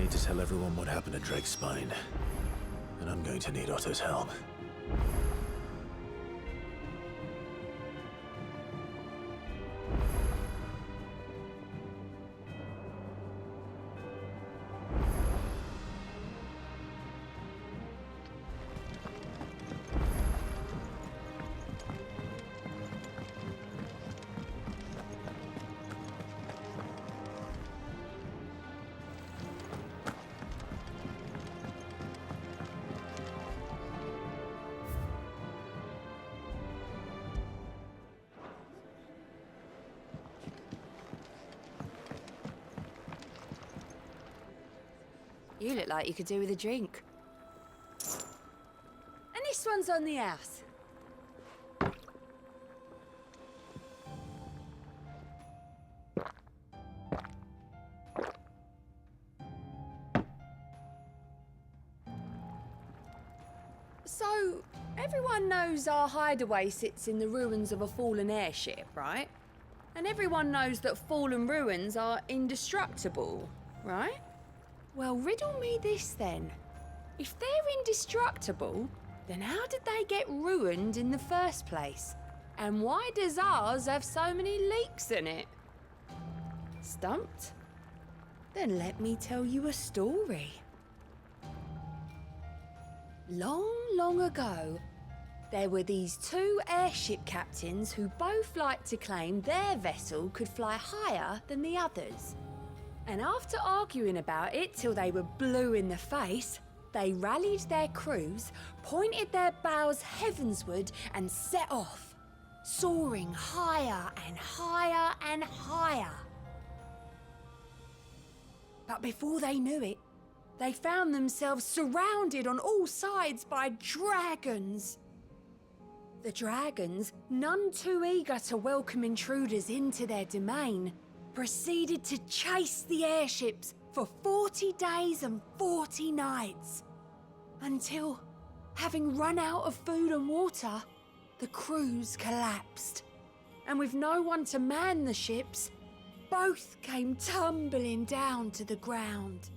need to tell everyone what happened at Drake's Spine. And I'm going to need Otto's help. You look like you could do with a drink. And this one's on the house. So, everyone knows our hideaway sits in the ruins of a fallen airship, right? And everyone knows that fallen ruins are indestructible, right? Well, riddle me this then. If they're indestructible, then how did they get ruined in the first place? And why does ours have so many leaks in it? Stumped? Then let me tell you a story. Long, long ago, there were these two airship captains who both liked to claim their vessel could fly higher than the others. And after arguing about it till they were blue in the face, they rallied their crews, pointed their bows heavensward and set off, soaring higher and higher and higher. But before they knew it, they found themselves surrounded on all sides by dragons. The dragons, none too eager to welcome intruders into their domain, proceeded to chase the airships for 40 days and 40 nights. Until, having run out of food and water, the crews collapsed. And with no one to man the ships, both came tumbling down to the ground.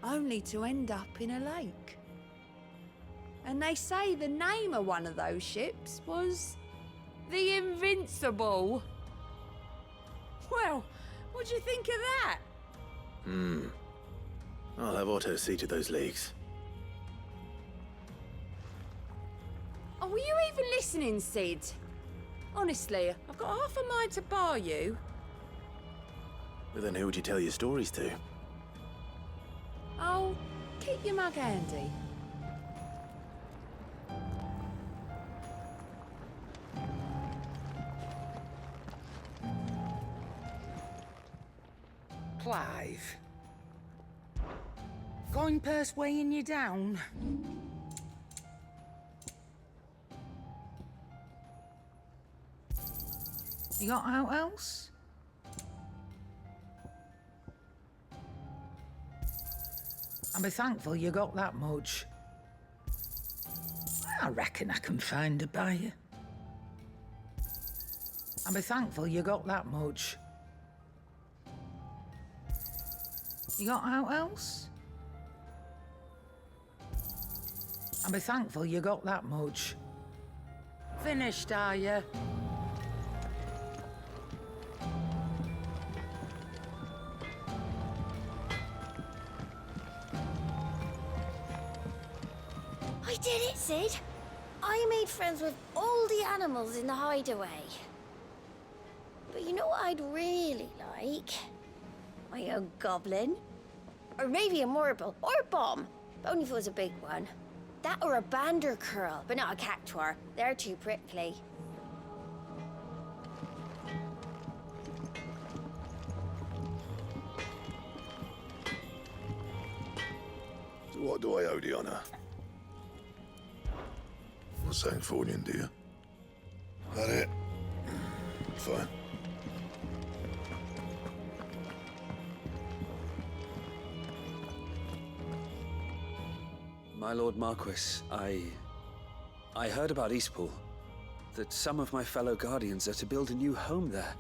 Only to end up in a lake. And they say the name of one of those ships was the Invincible. Well, what do you think of that? I'll have Otto see to those leaks. Oh, were you even listening, Sid? Honestly, I've got half a mind to bar you. But then who would you tell your stories to? Oh, keep your mug handy. Clive. Going purse weighing you down? You got out else? I'll be thankful you got that much. I reckon I can find a buyer. I'll be thankful you got that much. You got out else? I'll be thankful you got that much. Finished, are you? I did it, Sid. I made friends with all the animals in the hideaway. But you know what I'd really like? My own goblin. Or maybe a marble, or a bomb. But only if it was a big one. That or a bander curl, but not a cactuar. They're too prickly. So what do I owe the honour? Not saying Fornian, do you? That it? Fine. My Lord Marquis, I heard about Eastpool. That some of my fellow guardians are to build a new home there,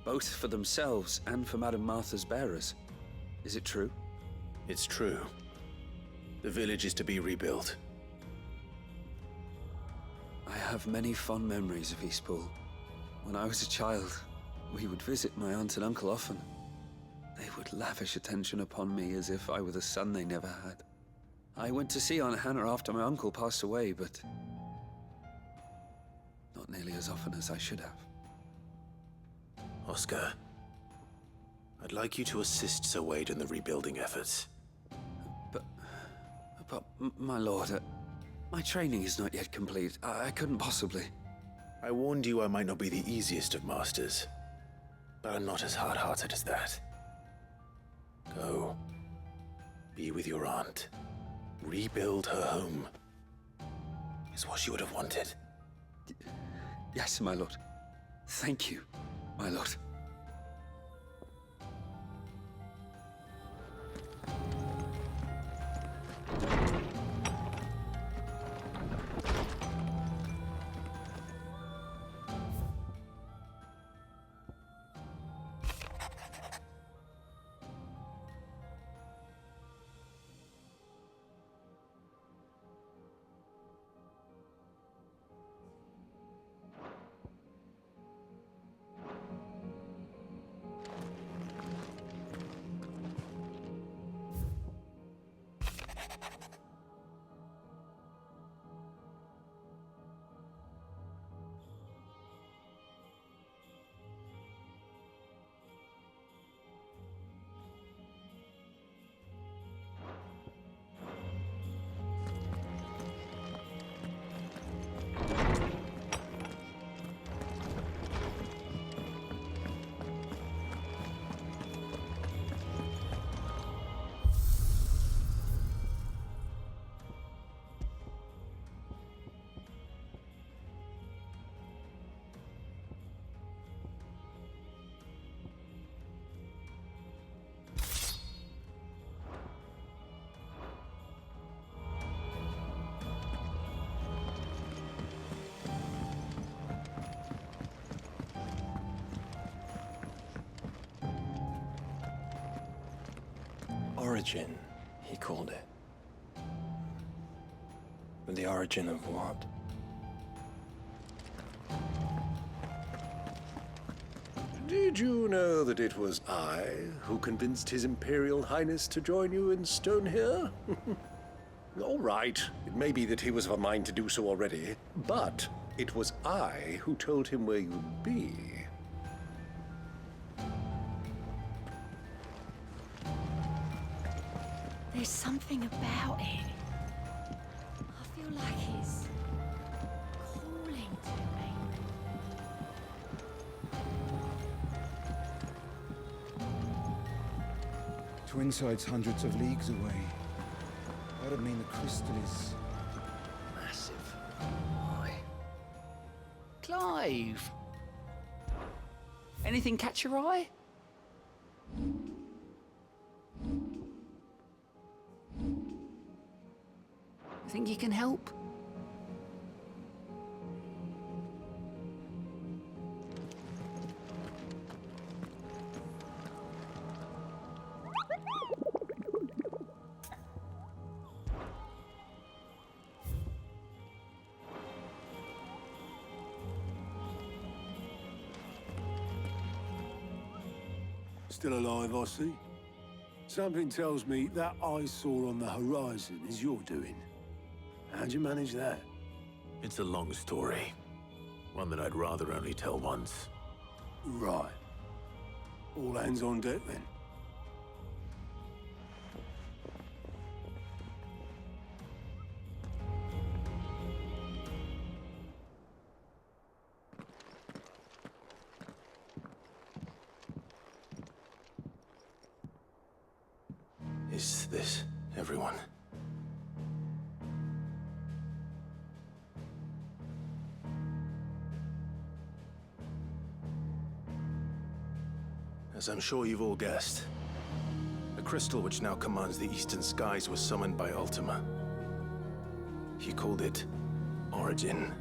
both for themselves and for Madame Martha's bearers. Is it true? It's true. The village is to be rebuilt. I have many fond memories of Eastpool. When I was a child, we would visit my aunt and uncle often. They would lavish attention upon me as if I were the son they never had. I went to see Aunt Hannah after my uncle passed away, but not nearly as often as I should have. Oscar, I'd like you to assist Sir Wade in the rebuilding efforts. But my lord, my training is not yet complete. I couldn't possibly. I warned you I might not be the easiest of masters, but I'm not as hard-hearted as that. Go. Be with your aunt. Rebuild her home. Is what she would have wanted. Yes, my lord. Thank you, my lord. Origin, he called it. But the origin of what? Did you know that it was I who convinced His Imperial Highness to join you in stone here? All right, it may be that he was of a mind to do so already, but it was I who told him where you'd be. There's something about it. I feel like it's calling to me. Twinside's hundreds of leagues away. That'd mean the crystal is massive. Why? Clive! Anything catch your eye? Think you can help? Still alive, I see. Something tells me that eyesore on the horizon is your doing. How'd you manage that? It's a long story. One that I'd rather only tell once. Right. All hands on deck, then. Is this everyone? As I'm sure you've all guessed, the crystal which now commands the eastern skies was summoned by Ultima. He called it Origin.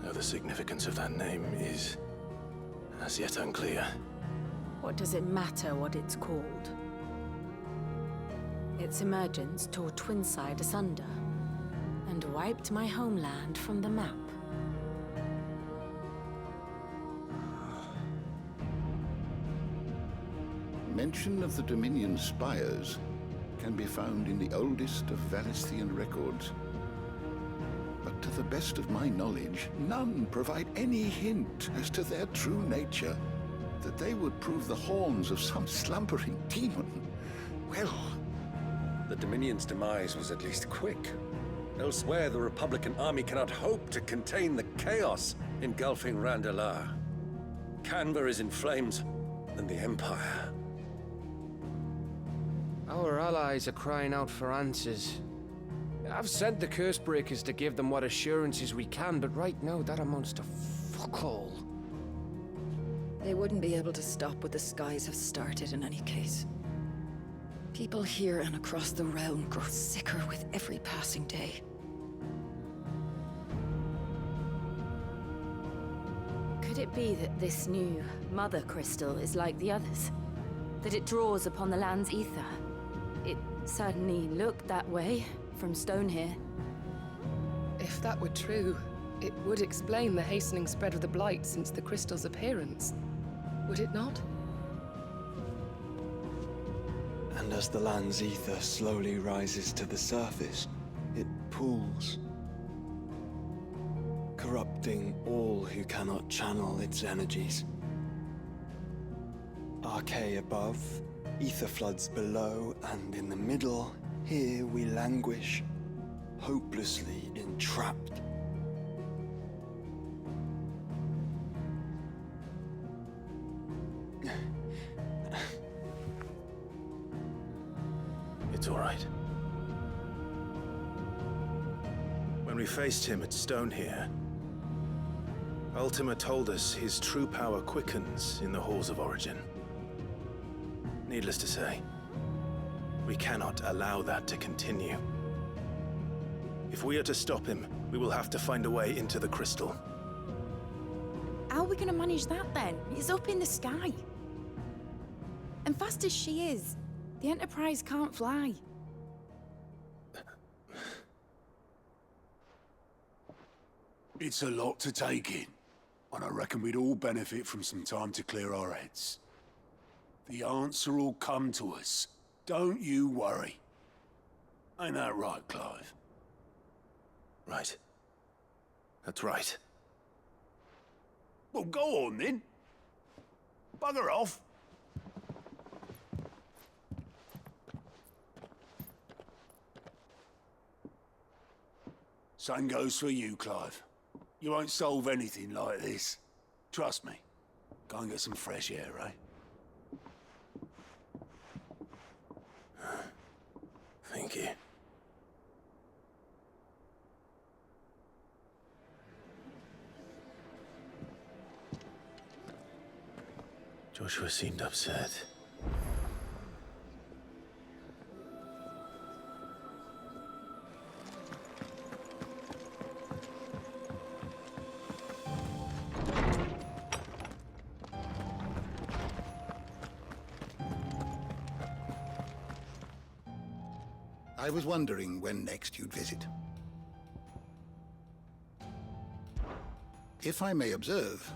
Though the significance of that name is as yet unclear. What does it matter what it's called? Its emergence tore Twinside asunder and wiped my homeland from the map. Mention of the Dominion spires can be found in the oldest of Valisthian records. But to the best of my knowledge, none provide any hint as to their true nature. That they would prove the horns of some slumbering demon. Well, The Dominion's demise was at least quick. Elsewhere, the Republican army cannot hope to contain the chaos engulfing Randalar. Canva is in flames, and the Empire. Our allies are crying out for answers. I've sent the Cursebreakers to give them what assurances we can, but right now that amounts to fuck all. They wouldn't be able to stop what the skies have started in any case. People here and across the realm grow sicker with every passing day. Could it be that this new Mother Crystal is like the others? That it draws upon the land's ether? It certainly looked that way from stone here. If that were true, it would explain the hastening spread of the Blight since the crystal's appearance. Would it not? And as the land's ether slowly rises to the surface, it pools, corrupting all who cannot channel its energies. Archae above, ether floods below, and in the middle, here we languish, hopelessly entrapped. It's all right. When we faced him at Stone here, Ultima told us his true power quickens in the halls of origin. Needless to say, we cannot allow that to continue. If we are to stop him, we will have to find a way into the crystal. How are we gonna manage that then? It's up in the sky. And fast as she is, the Enterprise can't fly. It's a lot to take in, and I reckon we'd all benefit from some time to clear our heads. The answer will come to us. Don't you worry. Ain't that right, Clive? Right. That's right. Well, go on then. Bugger off. Same goes for you, Clive. You won't solve anything like this. Trust me. Go and get some fresh air, eh? Thank you. Joshua seemed upset. I was wondering when next you'd visit. If I may observe,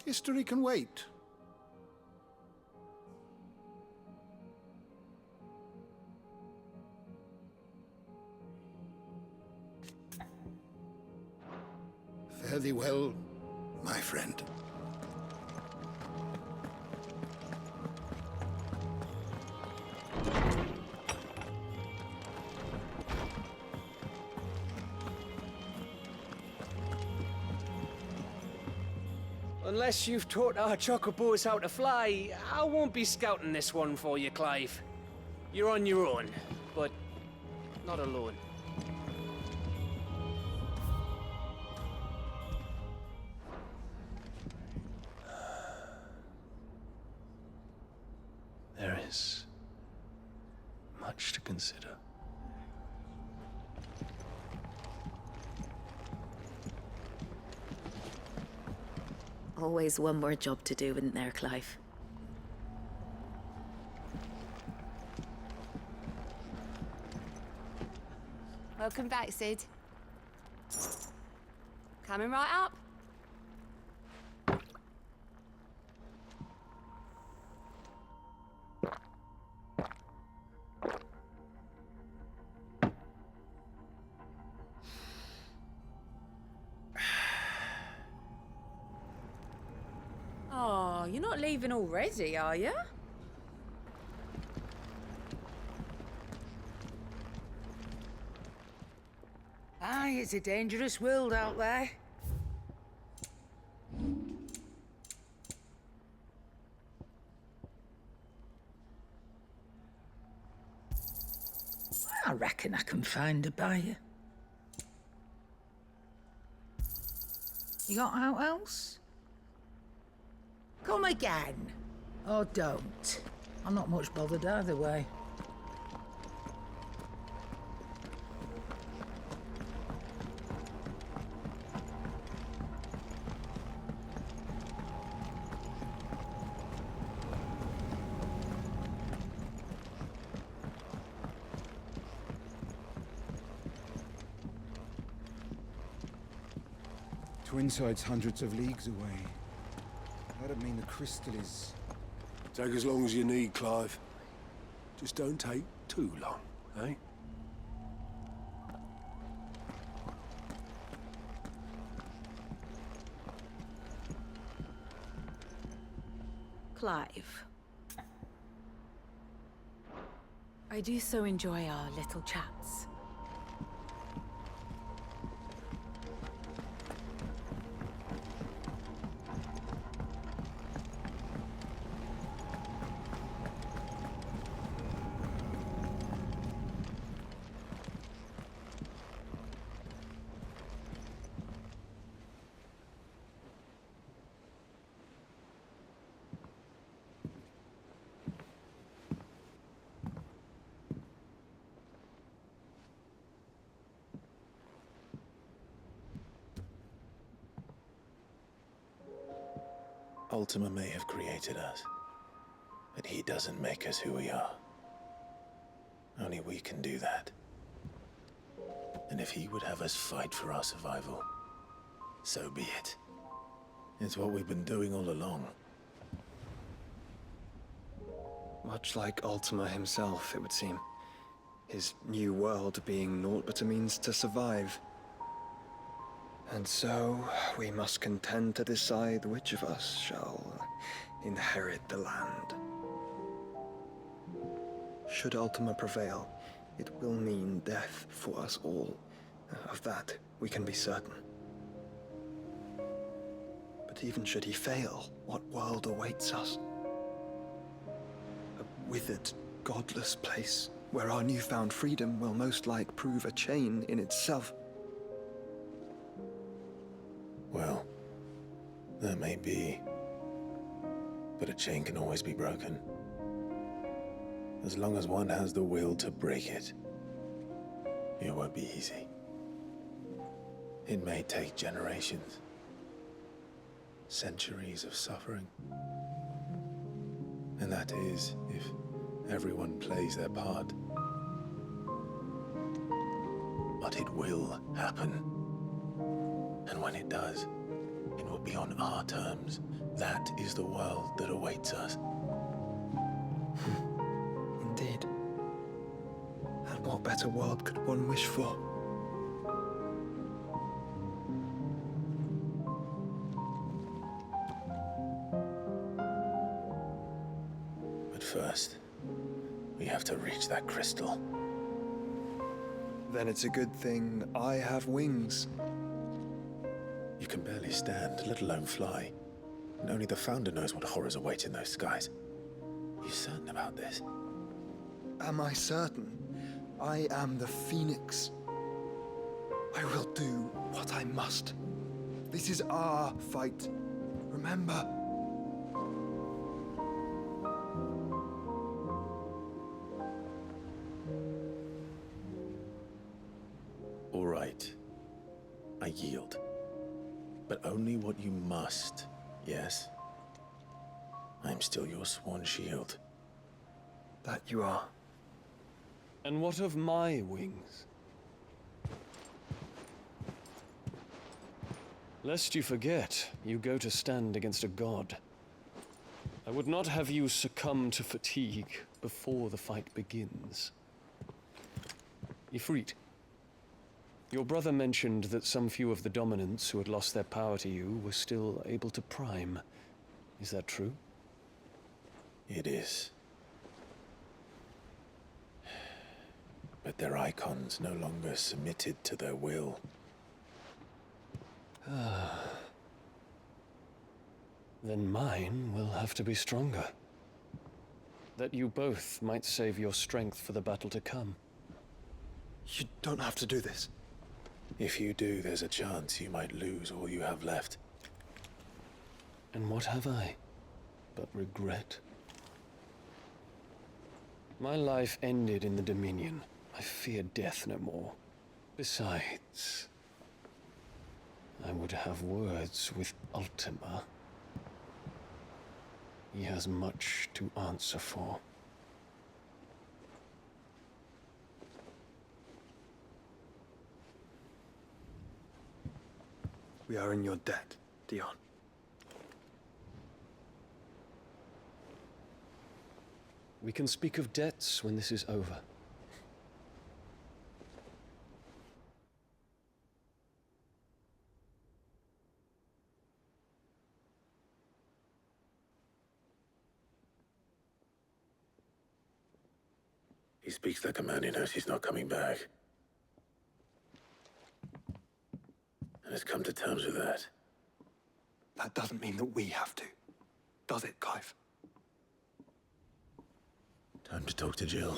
history can wait. Fare thee well, my friend. Unless you've taught our chocobos how to fly, I won't be scouting this one for you, Clive. You're on your own, but not alone. There is much to consider. Always one more job to do, isn't there, Clive? Welcome back, Sid. Coming right up. Oh, you're not leaving already, are you? Aye, it's a dangerous world out there. I reckon I can find a buyer. You got out else? Come again. Or don't. I'm not much bothered either way. Twinside's hundreds of leagues away. That'd mean the crystal is... Take as long as you need, Clive. Just don't take too long, eh? Clive. I do so enjoy our little chats. Ultima may have created us, but he doesn't make us who we are. Only we can do that. And if he would have us fight for our survival, so be it. It's what we've been doing all along. Much like Ultima himself, it would seem. His new world being naught but a means to survive. And so, we must contend to decide which of us shall inherit the land. Should Ultima prevail, it will mean death for us all. Of that, we can be certain. But even should he fail, what world awaits us? A withered, godless place, where our newfound freedom will most like prove a chain in itself. Well, that may be, but a chain can always be broken. As long as one has the will to break it, it won't be easy. It may take generations, centuries of suffering. And that is if everyone plays their part. But it will happen. And when it does, it will be on our terms. That is the world that awaits us. Indeed. And what better world could one wish for? But first, we have to reach that crystal. Then it's a good thing I have wings. You can barely stand, let alone fly. And only the Founder knows what horrors await in those skies. Are you certain about this? Am I certain? I am the Phoenix. I will do what I must. This is our fight. Remember? All right. I yield. But only what you must, yes? I'm still your sworn shield. That you are. And what of my wings? Lest you forget, you go to stand against a god. I would not have you succumb to fatigue before the fight begins. Ifrit, your brother mentioned that some few of the dominants who had lost their power to you were still able to prime. Is that true? It is. But their icons no longer submitted to their will. Then mine will have to be stronger. That you both might save your strength for the battle to come. You don't have to do this. If you do, there's a chance you might lose all you have left. And what have I but regret? My life ended in the Dominion. I fear death no more. Besides, I would have words with Ultima. He has much to answer for. We are in your debt, Dion. We can speak of debts when this is over. He speaks like a man who knows he's not coming back. And has come to terms with that. That doesn't mean that we have to, does it, Clive? Time to talk to Jill.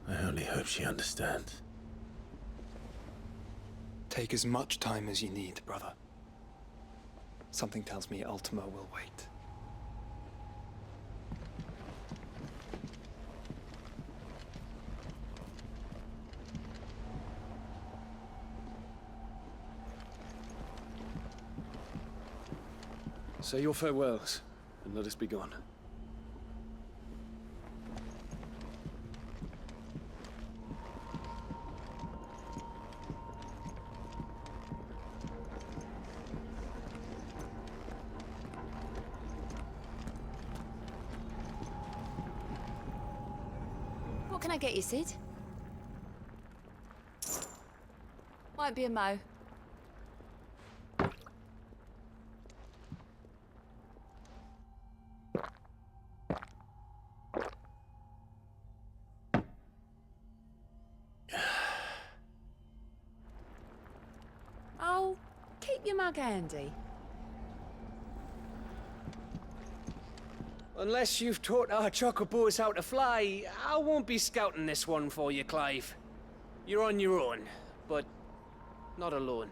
I only hope she understands. Take as much time as you need, brother. Something tells me Ultima will wait. Say your farewells, and let us be gone. What can I get you, Sid? Might be a mo. Oh, keep your mug handy. Unless you've taught our chocobos how to fly, I won't be scouting this one for you, Clive. You're on your own, but not alone.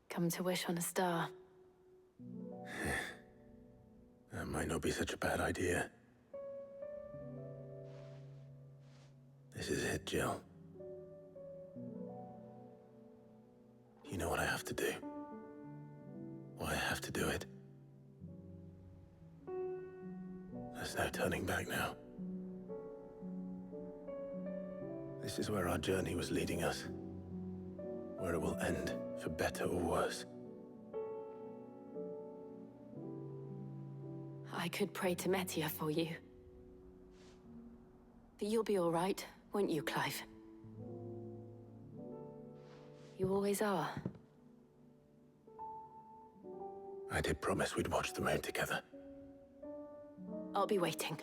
Come to wish on a star. That might not be such a bad idea. This is it, Jill. know what I have to do. Why I have to do it. There's no turning back now. This is where our journey was leading us. Where it will end, for better or worse. I could pray to Metia for you. But you'll be all right, won't you, Clive? You always are. I did promise we'd watch the moon together. I'll be waiting.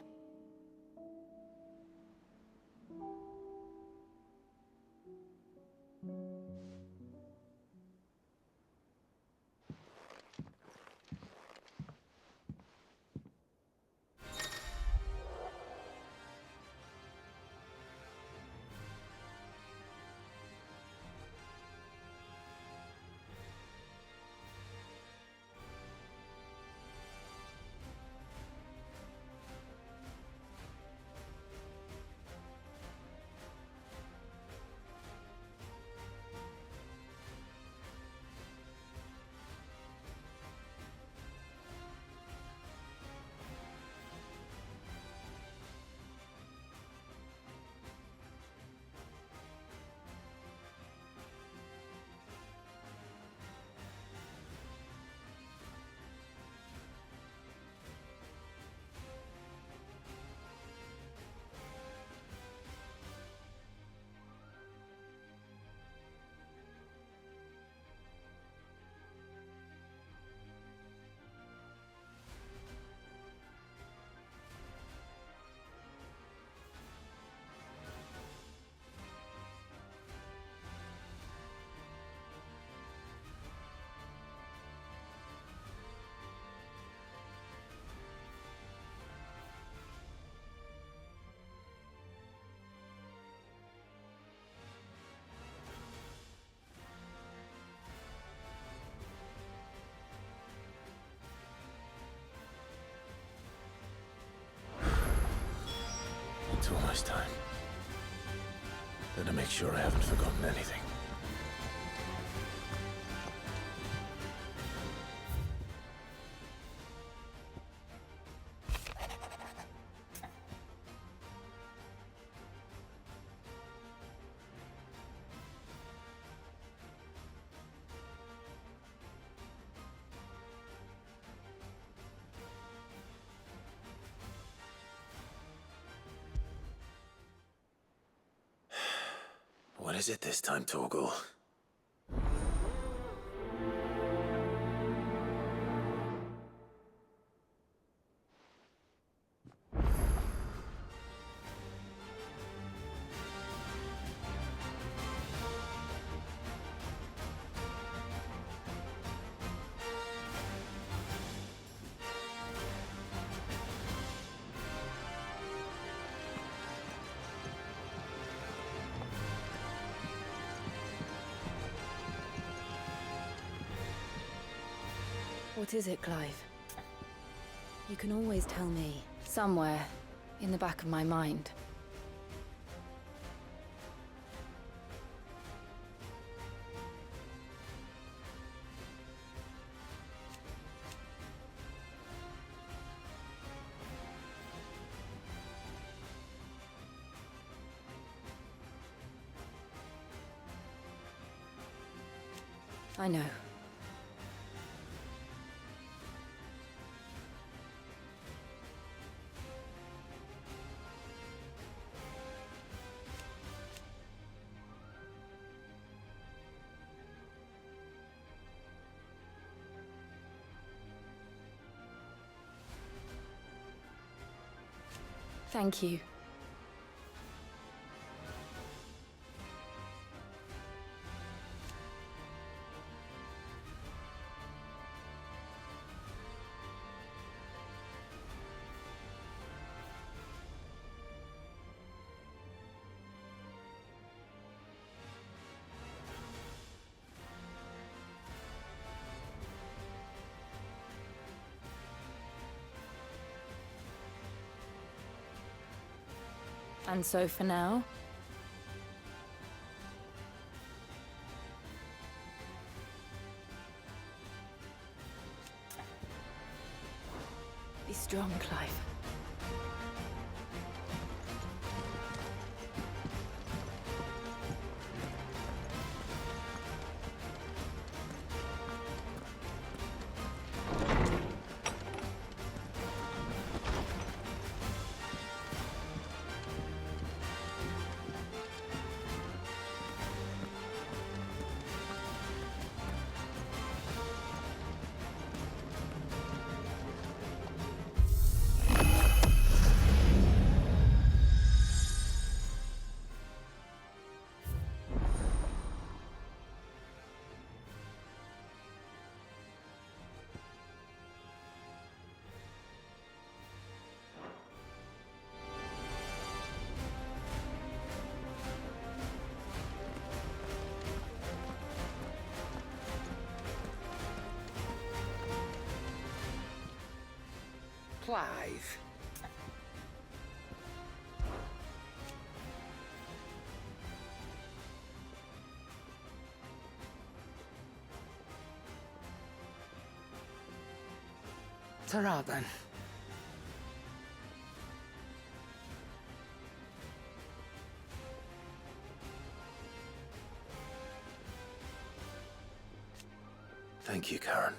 It's almost time. Better make sure I haven't forgotten anything. What is it this time, Torgal? What is it, Clive? You can always tell me, somewhere in the back of my mind. I know. Thank you. And so for now, strong, Clive. Clive. Ta-ra then. Thank you, Karen.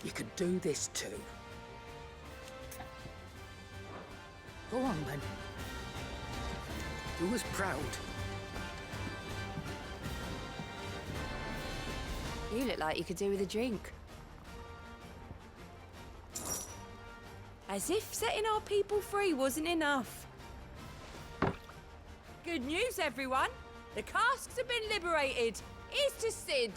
You could do this too. Go on then. Do us proud. You look like you could do with a drink. As if setting our people free wasn't enough. Good news, everyone. The casks have been liberated. Here's to Sid.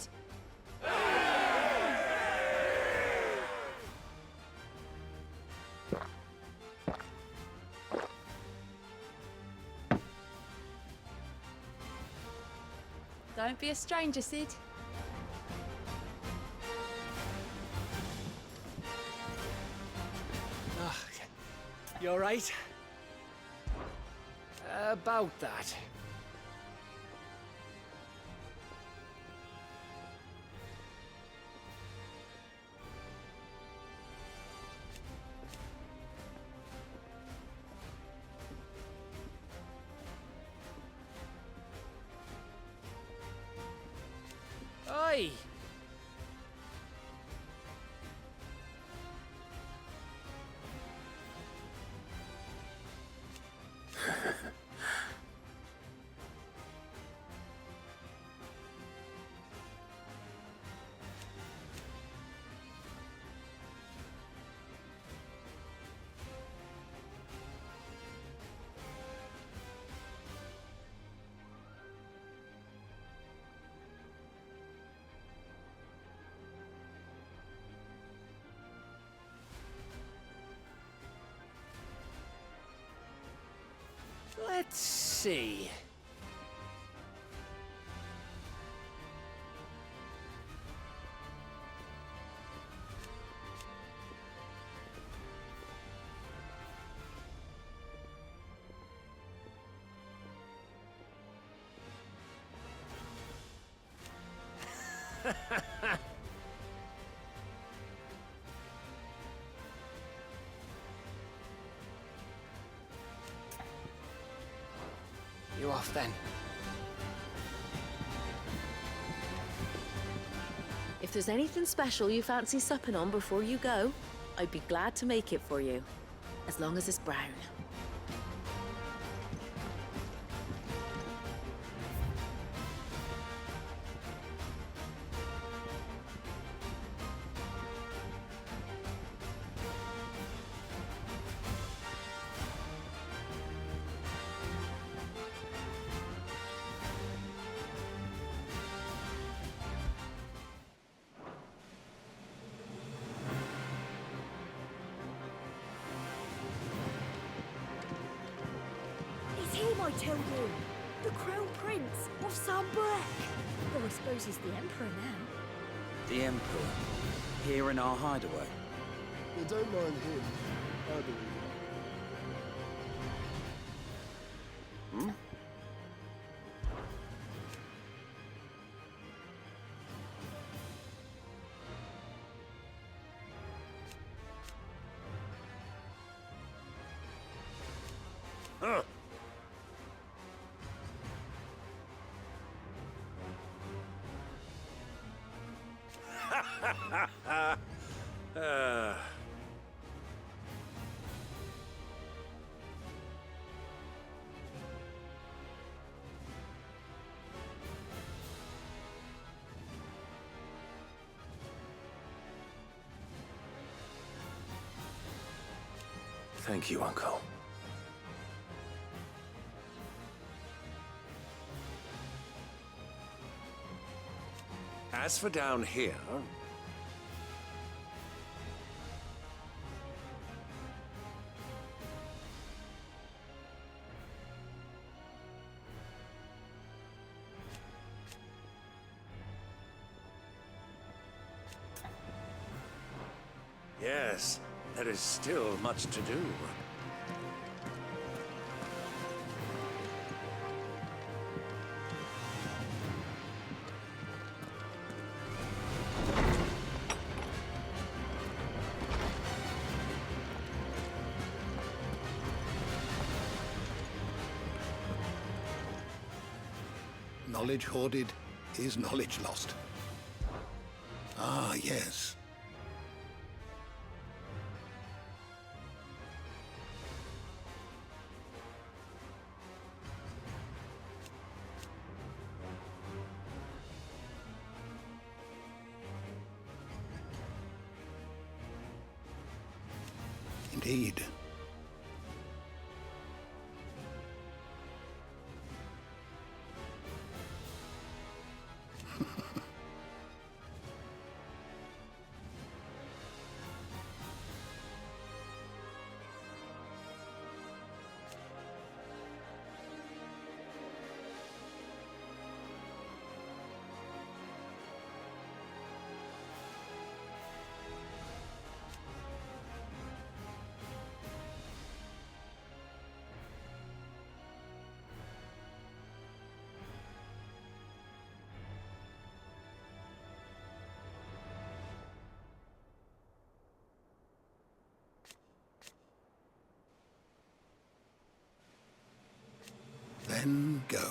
Don't be a stranger, Sid. You all right? About that. Oi! Let's see. You off then? If there's anything special you fancy supping on before you go, I'd be glad to make it for you. As long as it's brown. am, I tell you? The Crown Prince of Sunbreak. Though I suppose he's the Emperor now. The Emperor? Here in our hideaway? You don't mind him, I believe. Hmm? Huh. uh. Thank you, Uncle. As for down here... Yes, there is still much to do. Knowledge hoarded is knowledge lost. Ah, yes. Indeed. Then go.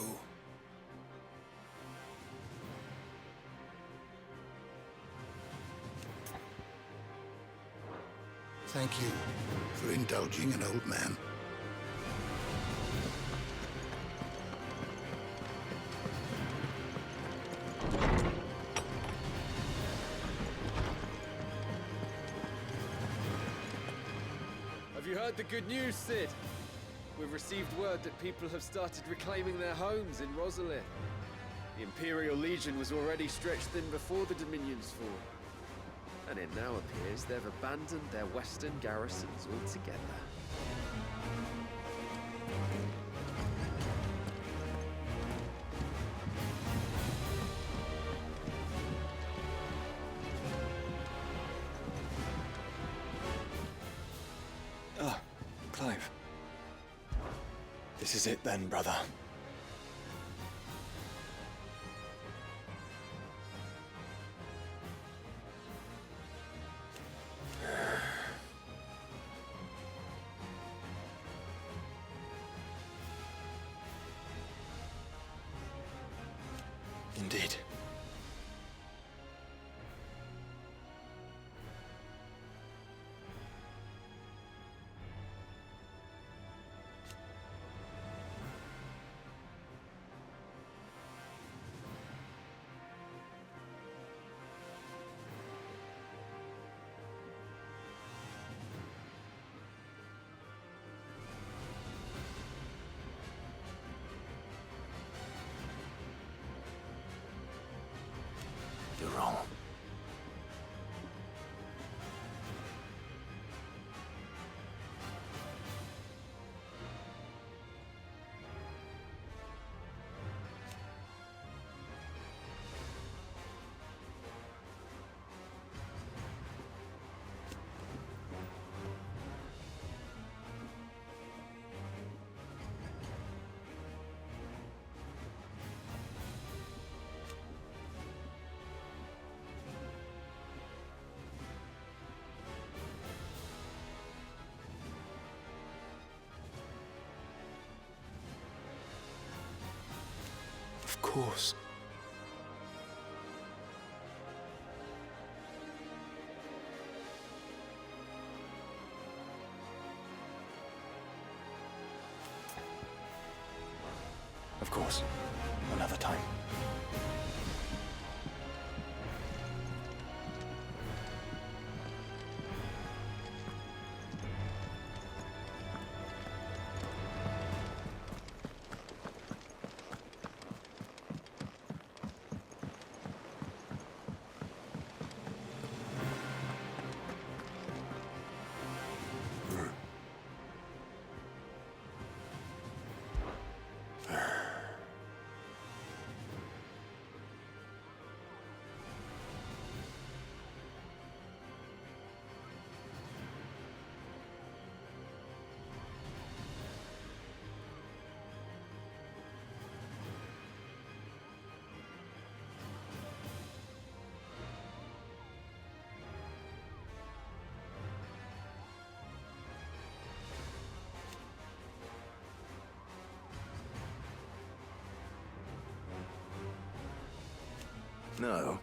Thank you for indulging an old man. Have you heard the good news, Cid? We've received word that people have started reclaiming their homes in Rosalith. The Imperial Legion was already stretched thin before the Dominion's fall. And it now appears they've abandoned their western garrisons altogether. Ah, Clive. This is it then, brother. Indeed. course. Of course. Another time. No.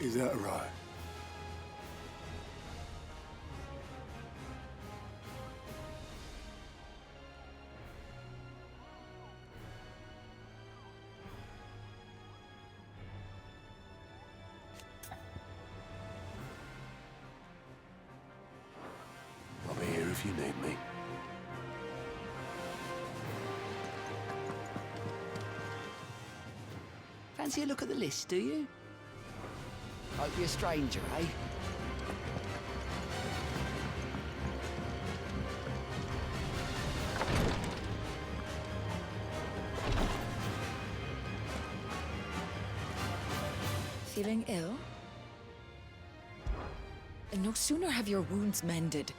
Is that right? I'll be here if you need me. Fancy a look at the list, do you? Hope you're a stranger, eh? Feeling ill? And no sooner have your wounds mended.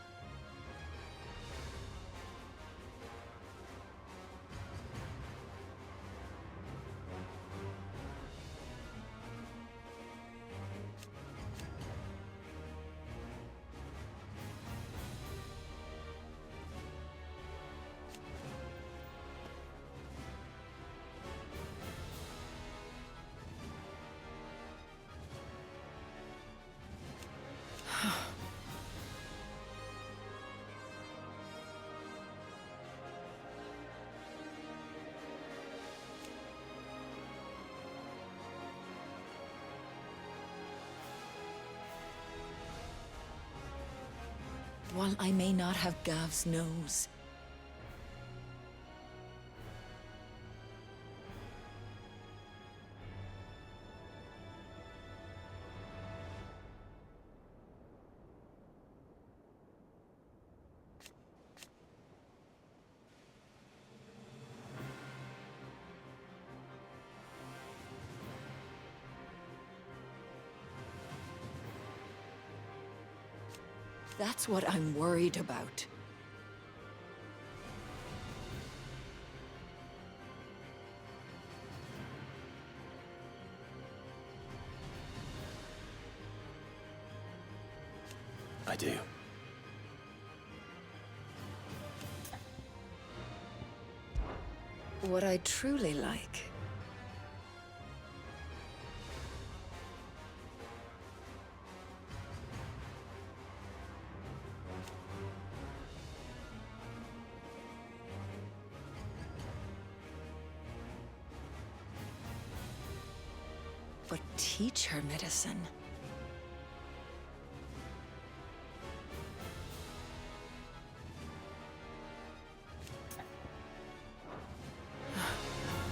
While I may not have Gav's nose, that's what I'm worried about. I do. What I truly like but teach her medicine.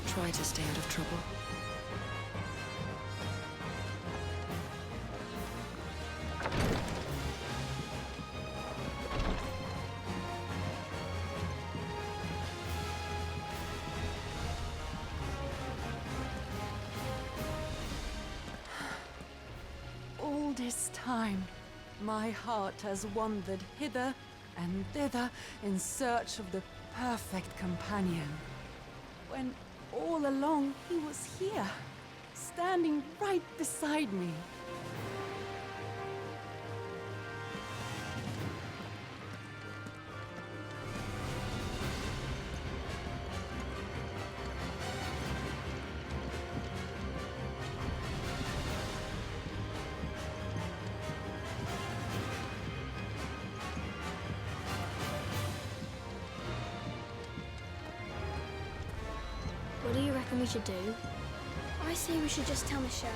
Try to stay out of trouble. this time, my heart has wandered hither and thither in search of the perfect companion. When all along he was here, standing right beside me. What do you reckon we should do? I say we should just tell Michelle.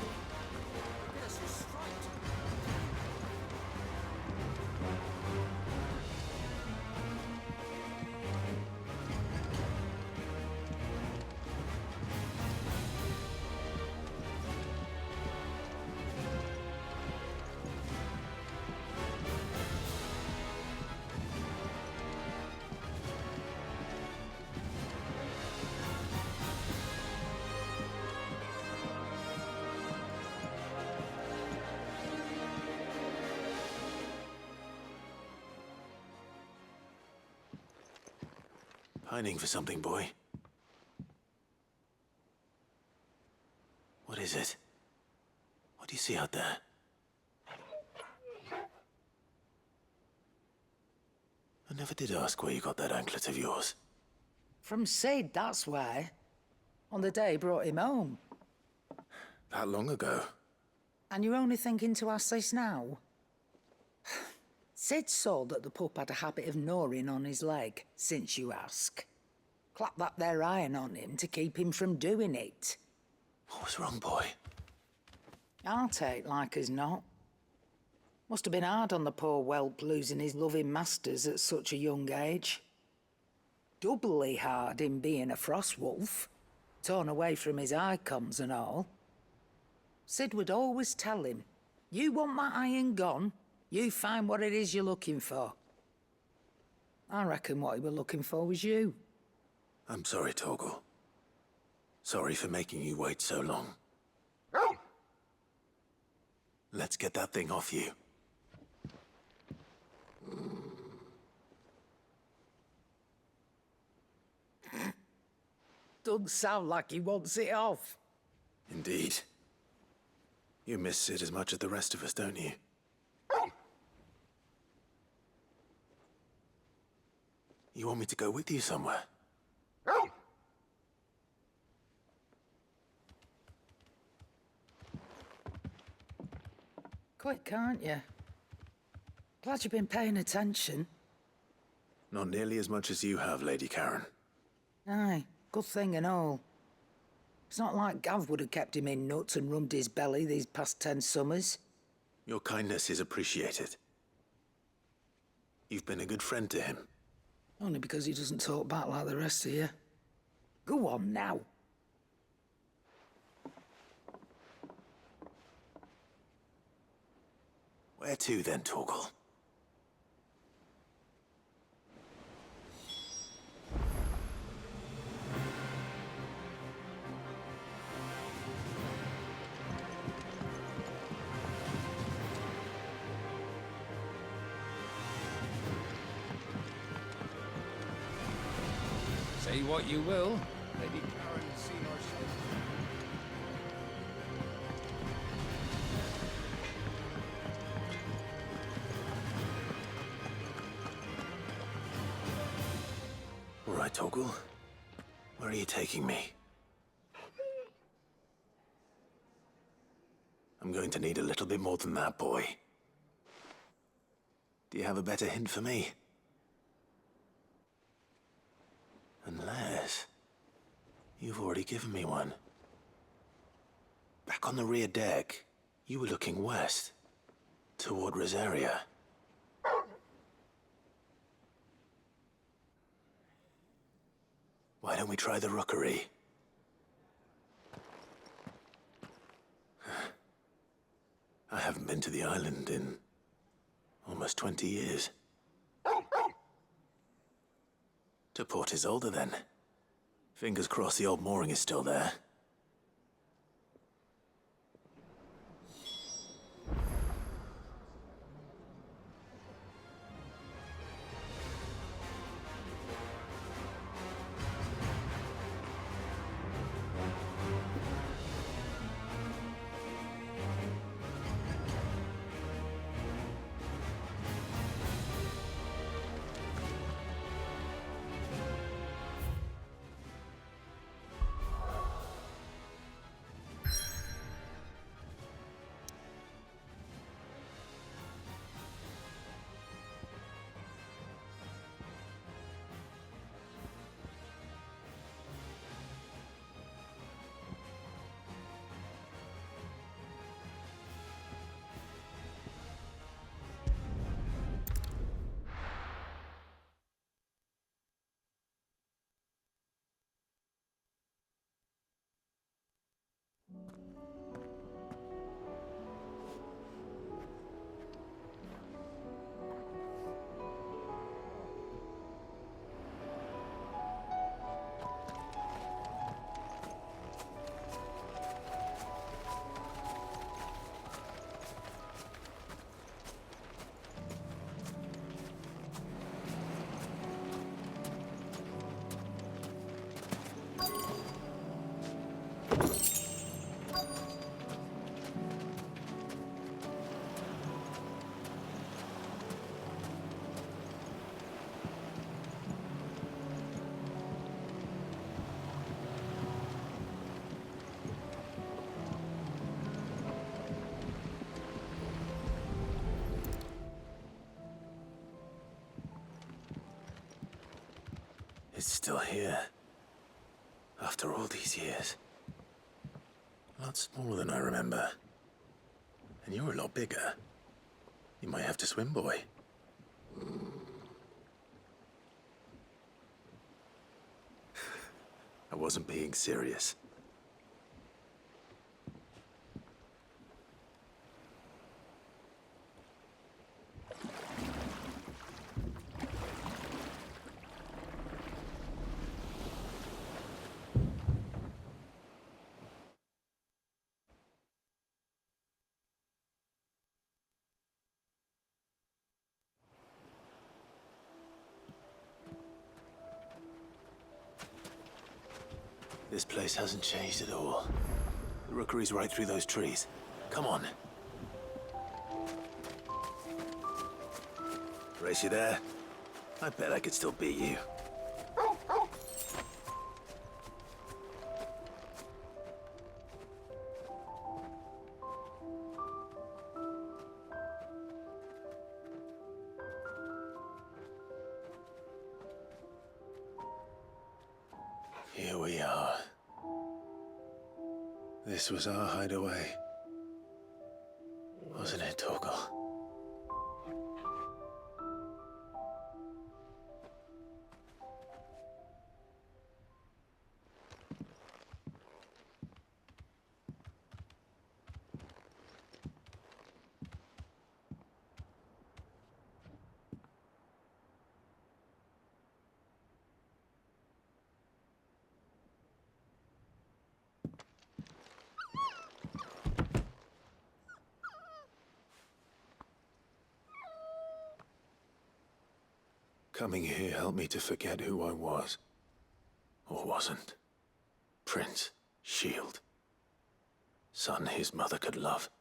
Pining for something, boy. What is it? What do you see out there? I never did ask where you got that anklet of yours. From Sid, that's why. On the day he brought him home. That long ago? And you're only thinking to ask this now? Sid saw that the pup had a habit of gnawing on his leg, since you ask. Clap that there iron on him to keep him from doing it. What was wrong, boy? I'll take like as not. Must have been hard on the poor whelp losing his loving masters at such a young age. Doubly hard in being a frost wolf, torn away from his icons and all. Sid would always tell him, you want that iron gone? You find what it is you're looking for. I reckon what he were looking for was you. I'm sorry, Torgal. Sorry for making you wait so long. Let's get that thing off you. Doesn't sound like he wants it off. Indeed. You miss Sid as much as the rest of us, don't you? You want me to go with you somewhere? Quick, aren't you? Glad you've been paying attention. Not nearly as much as you have, Lady Karen. Aye, good thing and all. It's not like Gav would have kept him in nuts and rubbed his belly these past 10 summers. Your kindness is appreciated. You've been a good friend to him. Only because he doesn't talk back like the rest of you. Go on now. Where to then, Torgal? Say what you will, Lady Karen's seen our ship. All right, Torgal. Where are you taking me? I'm going to need a little bit more than that, boy. Do you have a better hint for me? Unless... you've already given me one. Back on the rear deck, you were looking west, toward Rosaria. Why don't we try the rookery? I haven't been to the island in almost 20 years. To Port Isolde, then. Fingers crossed the old mooring is still there. It's still here. After all these years. A lot smaller than I remember. And you're a lot bigger. You might have to swim, boy. I wasn't being serious. This place hasn't changed at all. The rookery's right through those trees. Come on. Race you there? I bet I could still beat you. Here we are. This was our hideaway. Wasn't it, Torgal? Coming here helped me to forget who I was. Or wasn't. Prince, shield. Son his mother could love.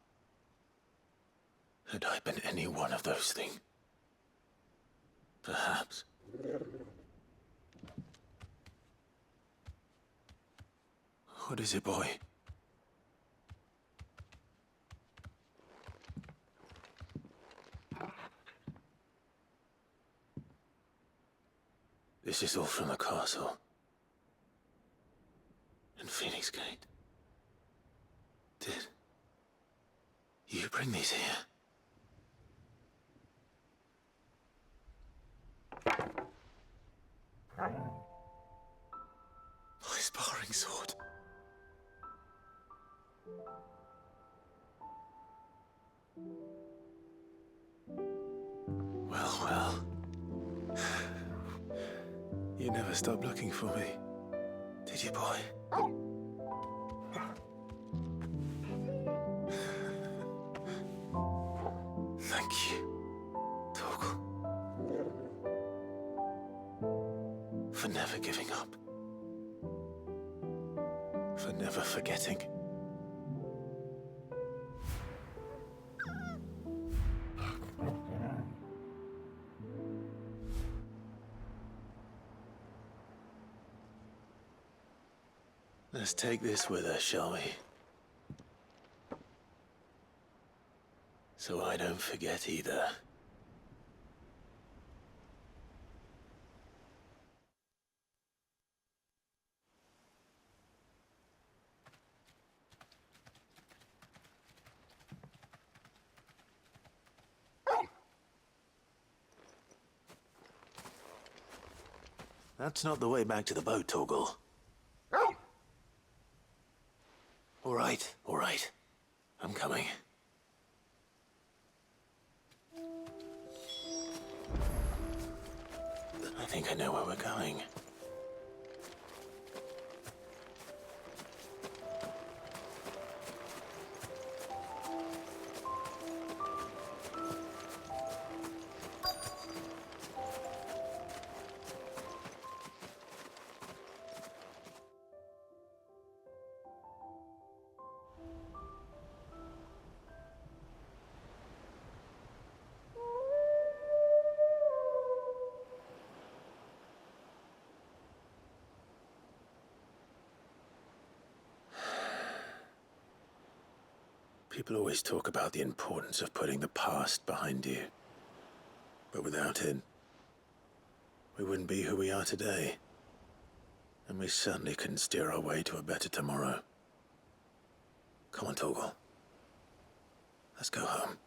Had I been any one of those things? Perhaps. What is it, boy? This is all from the castle. And Phoenix Gate. Did you bring these here? My sparring sword. Well, well. You never stopped looking for me, did you, boy? Thank you, Torgal. For never giving up. For never forgetting. Let's take this with us, shall we? So I don't forget either. That's not the way back to the boat, Torgal. All right. I'm coming. I think I know where we're going. People always talk about the importance of putting the past behind you. But without it, we wouldn't be who we are today. And we certainly can steer our way to a better tomorrow. Come on, Torgal. Let's go home.